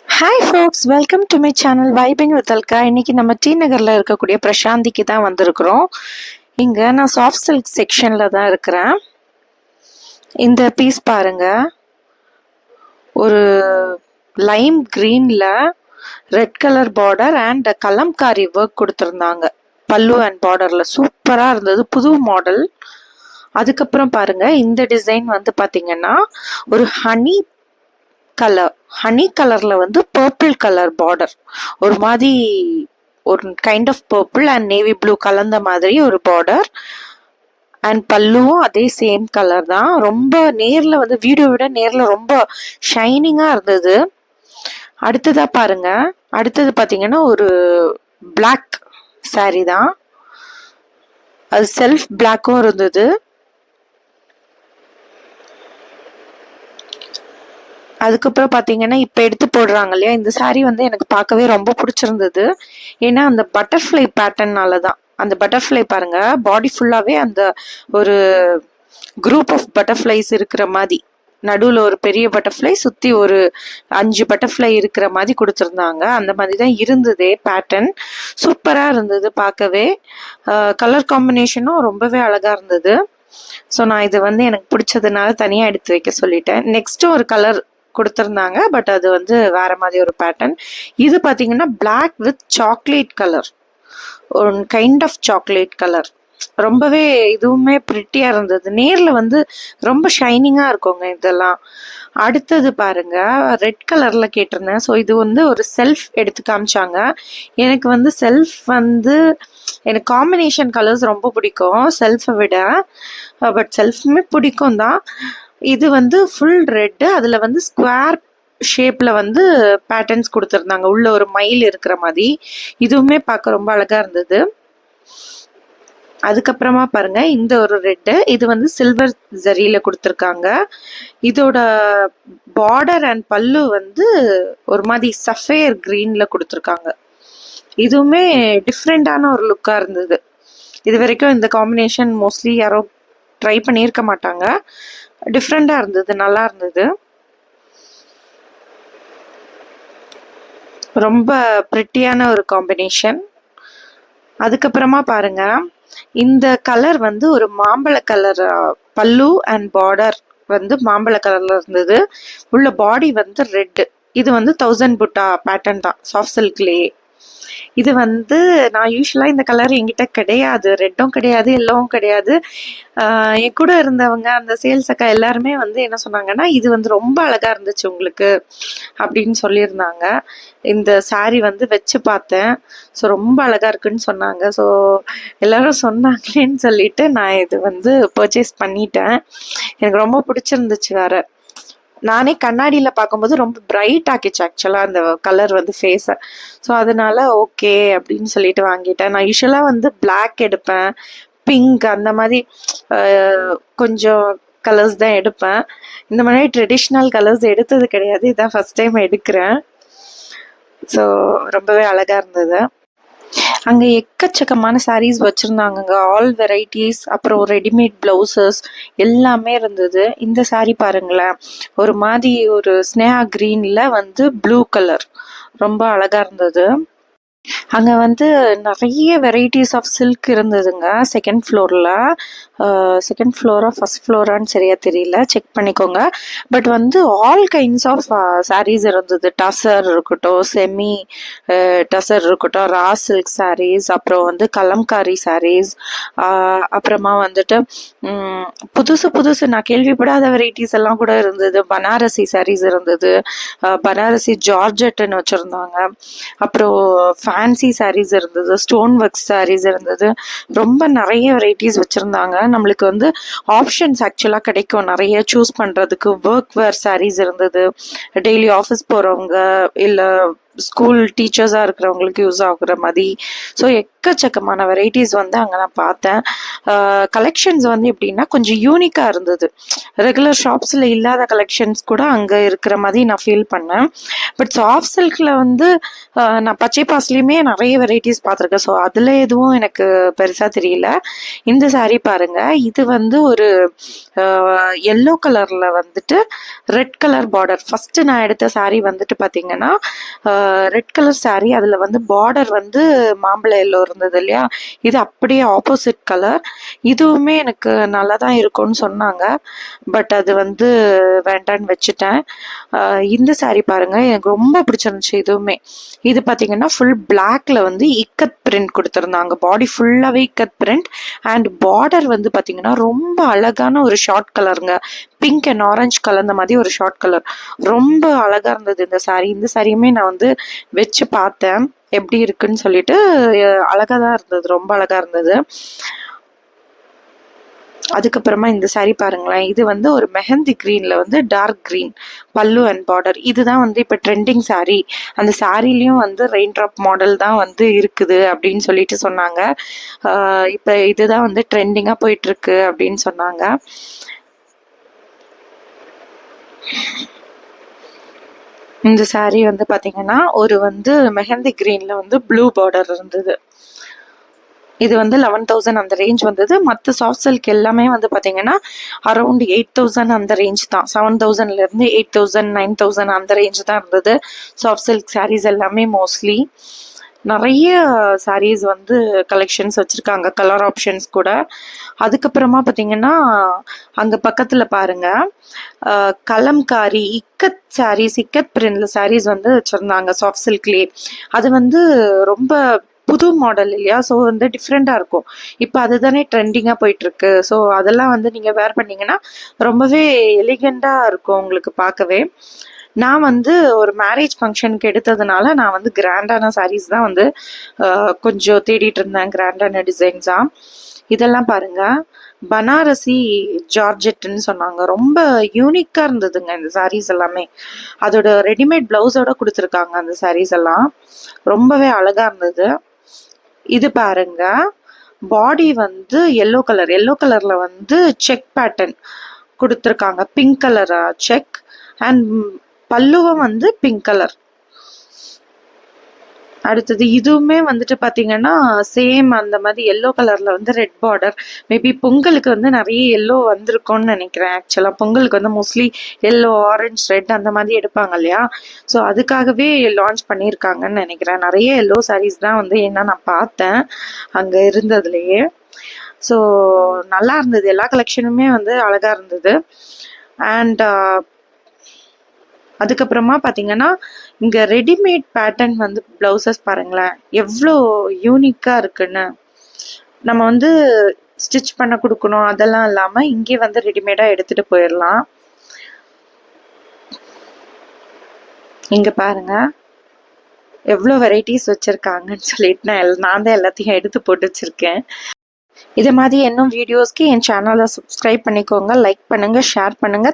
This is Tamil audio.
Hi forks, welcome to my channel vibing with Alka. இன்னைக்கு நம்ம டி நகரில் இருக்கக்கூடிய பிரசாந்திக்கு தான் வந்திருக்கிறோம். இங்கே நான் சாஃப்ட் சில்க் செக்ஷனில் தான் இருக்கிறேன். இந்த பீஸ் பாருங்க, ஒரு லைம் க்ரீனில் red colour border and Kalamkari work கொடுத்துருந்தாங்க. பல்லு அண்ட் பார்டரில் சூப்பராக இருந்தது, புது மாடல். அதுக்கப்புறம் பாருங்க, இந்த டிசைன் வந்து பார்த்தீங்கன்னா ஒரு ஹனி கலர்ல வந்து பர்பிள் கலர் பார்டர், ஒரு மாதிரி ஒரு kind of purple and navy blue கலந்த மாதிரி ஒரு பார்டர். அண்ட் பல்லுவும் அதே சேம் கலர் தான். ரொம்ப நேர்ல வந்து வீடியோ விட நேர்ல ரொம்ப ஷைனிங்கா இருந்தது. அடுத்ததா பாருங்க, அடுத்தது பாத்தீங்கன்னா ஒரு பிளாக் சாரி தான், அது செல்ஃப் பிளாக்கும் இருந்தது. அதுக்கப்புறம் பார்த்தீங்கன்னா இப்போ எடுத்து போடுறாங்க இல்லையா, இந்த சாரீ வந்து எனக்கு பார்க்கவே ரொம்ப பிடிச்சிருந்தது. ஏன்னா அந்த பட்டர்ஃப்ளை பேட்டர்னால தான். அந்த பட்டர்ஃப்ளை பாருங்க, பாடி ஃபுல்லாகவே அந்த ஒரு குரூப் ஆஃப் பட்டர்ஃப்ளைஸ் இருக்கிற மாதிரி, நடுவில் ஒரு பெரிய பட்டர்ஃப்ளை, சுற்றி ஒரு 5 பட்டர்ஃப்ளை இருக்கிற மாதிரி கொடுத்துருந்தாங்க. அந்த மாதிரி தான் இருந்ததே பேட்டர்ன். சூப்பராக இருந்தது பார்க்கவே. கலர் காம்பினேஷனும் ரொம்பவே அழகாக இருந்தது. ஸோ நான் இது வந்து எனக்கு பிடிச்சதுனால தனியாக எடுத்து வைக்க சொல்லிட்டேன். நெக்ஸ்ட்டும் ஒரு கலர் கொடுத்துருந்தாங்க, பட் அது வந்து வேற மாதிரி ஒரு பேட்டர்ன். இது பார்த்தீங்கன்னா பிளாக் வித் சாக்லேட் கலர், ஒரு கைண்ட் ஆஃப் சாக்லேட் கலர். ரொம்பவே இதுவுமே பிரிட்டியா இருந்தது. நேர்ல வந்து ரொம்ப ஷைனிங்கா இருக்குங்க இதெல்லாம். அடுத்தது பாருங்க, ரெட் கலர்ல கேட்டிருந்தேன். ஸோ இது வந்து ஒரு செல்ஃப் எடுத்து காமிச்சாங்க. எனக்கு வந்து செல்ஃப் வந்து எனக்கு காம்பினேஷன் கலர்ஸ் ரொம்ப பிடிக்கும் செல்ஃபை விட, பட் செல்ஃபுமே பிடிக்கும் தான். இது வந்து ஃபுல் ரெட்டு, அதுல வந்து ஸ்கொயர் ஷேப்ல வந்து பேட்டர்ன்ஸ் கொடுத்துருந்தாங்க, உள்ள ஒரு மயில் இருக்கிற மாதிரி. இதுவுமே பார்க்க ரொம்ப அழகா இருந்தது. அதுக்கப்புறமா பாருங்க, இந்த ஒரு ரெட்டு, இது வந்து சில்வர் ஜரியில கொடுத்துருக்காங்க. இதோட பார்டர் அண்ட் பல்லு வந்து ஒரு மாதிரி சஃபேர் கிரீன்ல கொடுத்துருக்காங்க. இதுவுமே டிஃப்ரெண்டான ஒரு லுக்கா இருந்தது. இது வரைக்கும் இந்த காம்பினேஷன் மோஸ்ட்லி யாரும் ட்ரை பண்ணியிருக்க மாட்டாங்க. டிஃப்ரெண்டா இருந்தது, நல்லா இருந்தது. ரொம்ப பிரிட்டியான ஒரு காம்பினேஷன். அதுக்கப்புறமா பாருங்க, இந்த கலர் வந்து ஒரு மாம்பழ கலர், பல்லு அண்ட் பார்டர் வந்து மாம்பழ கலர்ல இருந்தது. உள்ள பாடி வந்து ரெட். இது வந்து 1000 புட்டா பேட்டர்ன் தான், சாஃப்ட் சில்க்லேயே. இது வந்து நான் யூஸ்வலாக இந்த கலர் என்கிட்ட கிடையாது, ரெட்டும் கிடையாது, எல்லோவும் கிடையாது. என் கூட இருந்தவங்க அந்த சேல்ஸ் அக்கா எல்லாருமே வந்து என்ன சொன்னாங்கன்னா, இது வந்து ரொம்ப அழகாக இருந்துச்சு உங்களுக்கு அப்படின்னு சொல்லியிருந்தாங்க. இந்த சாரீ வந்து வச்சு பார்த்தேன். ஸோ ரொம்ப அழகாக இருக்குன்னு சொன்னாங்க. ஸோ எல்லாரும் சொன்னாங்களேன்னு சொல்லிட்டு நான் இது வந்து பர்ச்சேஸ் பண்ணிட்டேன். எனக்கு ரொம்ப பிடிச்சிருந்துச்சு வேற. நானே கண்ணாடியில் பார்க்கும்போது ரொம்ப பிரைட் ஆக்கிச்சு ஆக்சுவலாக அந்த கலர் வந்து ஃபேஸை. ஸோ அதனால ஓகே அப்படின்னு சொல்லிட்டு வாங்கிட்டேன். நான் யூஸ்வலாக வந்து பிளாக் எடுப்பேன், பிங்க், அந்த மாதிரி கொஞ்சம் கலர்ஸ் தான் எடுப்பேன். இந்த மாதிரி ட்ரெடிஷ்னல் கலர்ஸ் எடுத்தது கிடையாது, இதான் ஃபர்ஸ்ட் டைம் எடுக்கிறேன். ஸோ ரொம்பவே அழகாக இருந்தது. அங்கே எக்கச்சக்கமான சாரீஸ் வச்சுருந்தாங்கங்க, ஆல் வெரைட்டிஸ். அப்புறம் ரெடிமேட் ப்ளவுசஸ் எல்லாமே இருந்தது. இந்த சாரீ பாருங்களேன், ஒரு மாதிரி ஒரு ஸ்னேஹா க்ரீனில் வந்து ப்ளூ கலர், ரொம்ப அழகாக இருந்தது. அங்கே வந்து நிறைய வெரைட்டிஸ் ஆஃப் சில்க் இருந்ததுங்க. செகண்ட் ஃப்ளோரா ஃபர்ஸ்ட் ஃப்ளோரான்னு சரியா தெரியல, செக் பண்ணிக்கோங்க. பட் வந்து ஆல் கைண்ட்ஸ் ஆஃப் சாரீஸ் இருந்தது. டசர் இருக்கட்டும், செமி டசர் இருக்கட்டும், ரா சில்க் சாரீஸ், அப்புறம் வந்து கலம்காரி சாரீஸ், அப்புறமா வந்துட்டு புதுசு நான் கேள்விப்படாத வெரைட்டிஸ் எல்லாம் கூட இருந்தது. பனாரசி சாரீஸ் இருந்தது, பனாரசி ஜார்ஜெட்டுன்னு வச்சுருந்தாங்க. அப்புறம் ஃபேன்சி சாரீஸ் இருந்தது, ஸ்டோன் ஒர்க் சாரீஸ் இருந்தது. ரொம்ப நிறைய வெரைட்டிஸ் வச்சுருந்தாங்க. நம்மளுக்கு வந்து ஆப்ஷன்ஸ் ஆக்சுவலாக கிடைக்கும் நிறைய சூஸ் பண்ணுறதுக்கு. ஒர்க் வேர் சாரீஸ் இருந்தது, டெய்லி ஆஃபீஸ் போகிறவங்க இல்லை ஸ்கூல் டீச்சர்ஸாக இருக்கிறவங்களுக்கு யூஸ் ஆகுற மாதிரி. ஸோ எக்கச்சக்கமான வெரைட்டிஸ் வந்து அங்கே நான் பார்த்தேன். கலெக்ஷன்ஸ் வந்து எப்படின்னா கொஞ்சம் யூனிக்காக இருந்தது. ரெகுலர் ஷாப்ஸில் இல்லாத கலெக்ஷன்ஸ் கூட அங்கே இருக்கிற மாதிரி நான் ஃபீல் பண்ணேன். பட் சாஃப்ட் சில்கில் வந்து நான் பச்சை பாஸ்லேயுமே நிறைய வெரைட்டிஸ் பார்த்துருக்கேன். ஸோ அதில் எதுவும் எனக்கு பெருசாக தெரியல. இந்த சாரீ பாருங்கள், இது வந்து ஒரு எல்லோ கலரில் வந்துட்டு ரெட் கலர் பார்டர். ஃபஸ்ட்டு நான் எடுத்த சாரீ வந்துட்டு பார்த்தீங்கன்னா ரெட் கலர் சாரீ, அதில் வந்து பார்டர் வந்து மாம்பழ எல்லோ இருந்தது இல்லையா, இது அப்படியே ஆப்போசிட் கலர். இதுவுமே எனக்கு நல்லா தான் இருக்கும்னு சொன்னாங்க, பட் அது வந்து வேண்டான்னு வச்சுட்டேன். இந்த சாரீ பாருங்கள், எனக்கு ரொம்ப பிடிச்சிருந்துச்சு இதுவுமே. இது பார்த்தீங்கன்னா ஃபுல் பிளாக்ல வந்து இக்கத் பிரிண்ட் கொடுத்துருந்தாங்க. பாடி ஃபுல்லாகவே இக்கத் பிரிண்ட் அண்ட் பார்டர் வந்து பார்த்தீங்கன்னா ரொம்ப அழகான ஒரு ஷார்ட் கலருங்க. பிங்க் அண்ட் ஆரஞ்சு கலந்த மாதிரி ஒரு ஷார்ட் கலர். ரொம்ப அழகாக இருந்தது இந்த சாரீ. இந்த சாரியுமே நான் வந்து வச்சு பார்த்தேன் எப்படி இருக்குன்னு சொல்லிட்டு. அழகாக தான் இருந்தது, ரொம்ப அழகாக இருந்தது. அதுக்கப்புறமா இந்த சாரீ பாருங்களேன், இது வந்து ஒரு மெஹந்தி க்ரீனில் வந்து டார்க் க்ரீன் பல்லு அண்ட் பார்டர். இதுதான் வந்து இப்போ ட்ரெண்டிங் சாரீ. அந்த சாரீலையும் வந்து ரெயின் ட்ராப் மாடல் தான் வந்து இருக்குது அப்படின்னு சொல்லிட்டு சொன்னாங்க. இப்போ இதுதான் வந்து ட்ரெண்டிங்காக போயிட்டுருக்கு அப்படின்னு சொன்னாங்க. இந்த சாரீ வந்து பார்த்தீங்கன்னா ஒரு வந்து மெஹந்தி க்ரீனில் வந்து ப்ளூ பார்டர் இருந்தது. இது வந்து 11,000 அந்த ரேஞ்ச் வந்தது. மற்ற சாஃப்ட் சில்க் எல்லாமே வந்து பார்த்தீங்கன்னா அரௌண்ட் 8,000 அந்த ரேஞ்ச் தான். 7,000லேருந்து 8,000 9,000 அந்த ரேஞ்ச் தான் இருந்தது சாஃப்ட் சில்க் சாரீஸ் எல்லாமே. மோஸ்ட்லி நிறைய சாரீஸ் வந்து கலெக்ஷன்ஸ் வச்சுருக்காங்க, கலர் ஆப்ஷன்ஸ் கூட. அதுக்கப்புறமா பார்த்தீங்கன்னா அங்கே பக்கத்தில் பாருங்கள், கலம்காரி இக்கத் சாரீஸ், இக்கத் பிரிண்ட்ல சாரீஸ் வந்து வச்சுருந்தாங்க சாஃப்ட் சில்க்லேயே. அது வந்து ரொம்ப புது மாடல் இல்லையா, ஸோ வந்து டிஃப்ரெண்ட்டாக இருக்கும். இப்போ அதுதானே ட்ரெண்டிங்காக போயிட்டுருக்கு. ஸோ அதெல்லாம் வந்து நீங்கள் வேர் பண்ணிங்கன்னா ரொம்பவே எலிகெண்ட்டாக இருக்கும் உங்களுக்கு பார்க்கவே. நான் வந்து ஒரு மேரேஜ் ஃபங்க்ஷனுக்கு எடுத்ததுனால நான் வந்து கிராண்டான சாரீஸ் தான் வந்து கொஞ்சம் தேடிட்டு இருந்தேன், கிராண்டான டிசைன்ஸாக. இதெல்லாம் பாருங்கள், பனாரசி ஜார்ஜெட்டுன்னு சொன்னாங்க. ரொம்ப யூனிக்காக இருந்ததுங்க இந்த சாரீஸ் எல்லாமே. அதோட ரெடிமேட் ப்ளவுஸோட கொடுத்துருக்காங்க அந்த சாரீஸ் எல்லாம். ரொம்பவே அழகாக இருந்தது. இது பாருங்க, பாடி வந்து எல்லோ கலரில் வந்து செக் பேட்டர்ன் கொடுத்துருக்காங்க. பிங்க் கலர் செக் அண்ட் பல்லுவும் வந்து பிங்க் கலர். அடுத்தது இதுவுமே வந்துட்டு பார்த்தீங்கன்னா சேம் அந்த மாதிரி எல்லோ கலரில் வந்து ரெட் பார்டர். மேபி பொங்கலுக்கு வந்து நிறைய எல்லோ வந்திருக்கும்னு நினைக்கிறேன். ஆக்சுவலாக பொங்கலுக்கு வந்து மோஸ்ட்லி எல்லோ, ஆரஞ்ச், ரெட் அந்த மாதிரி எடுப்பாங்க இல்லையா, ஸோ அதுக்காகவே லான்ச் பண்ணியிருக்காங்கன்னு நினைக்கிறேன். நிறைய எல்லோ சாரீஸ் தான் வந்து என்ன நான் பார்த்தேன் அங்கே இருந்ததுலேயே. ஸோ நல்லா இருந்தது, எல்லா கலெக்ஷனுமே வந்து அழகாக இருந்தது. அண்ட் அதுக்கப்புறமா பார்த்தீங்கன்னா இங்கே ரெடிமேட் பேட்டர்ன் வந்து ப்ளவுசஸ் பாருங்களேன் எவ்வளோ யூனிக்காக இருக்குன்னு. நம்ம வந்து ஸ்டிச் பண்ண கொடுக்கணும் அதெல்லாம் இல்லாமல் இங்கே வந்து ரெடிமேடாக எடுத்துகிட்டு போயிடலாம். இங்கே பாருங்கள் எவ்வளோ வெரைட்டிஸ் வச்சுருக்காங்கன்னு சொல்லிட்டு நான் தான் எல்லாத்தையும் எடுத்து போட்டு வச்சுருக்கேன். இதை மாதிரி இன்னும் வீடியோஸ்க்கு என் சேனலை சப்ஸ்கிரைப் பண்ணிக்கோங்க, லைக் பண்ணுங்கள், ஷேர் பண்ணுங்கள்.